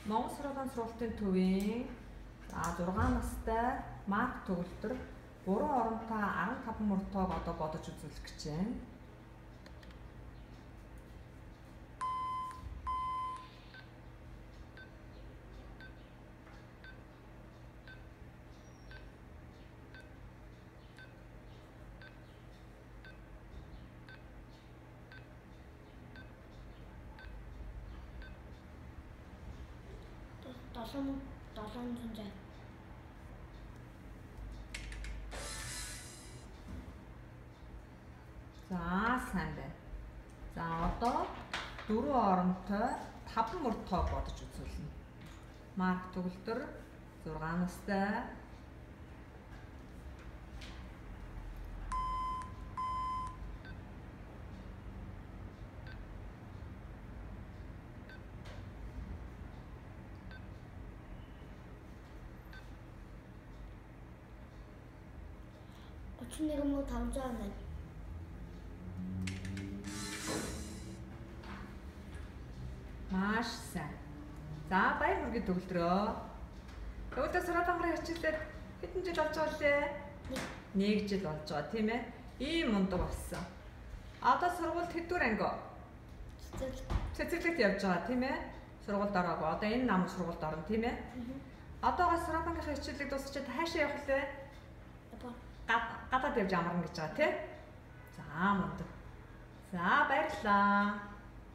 Монгол сургуулийн сургалтын төвийн 6 настай Марк төгөлдөр 3 оронтой 15 мөртөөг одоо бодож үзүүлэх гэж байна. За сайн байна. За одоо 4 оронтой 5 мөртөө бодож үзүүлнэ. Марк төгөлдөр 6 настай. Нэг 500 байна. Маш сайн. За баяр хүргэе төгөлдрөө. Төгөлдөр сургуулийн хичээлээд хэдэн жил болж байгаа лээ? 1 жил болж байгаа тийм ээ. Ийм мундаг болсон. Одоо сургуульд хэдвэр анги? Цэцэглэгт явж байгаа тийм ээ. Сургуульд ороогүй. Одоо энэ намын сургуульд орно тийм ээ. Одоогоо сургуулийн хичээлийг дуусчаад хаашаа явах лээ? Гадаад явж амарна гэж байгаа тийм. За мундаг. За баярлалаа.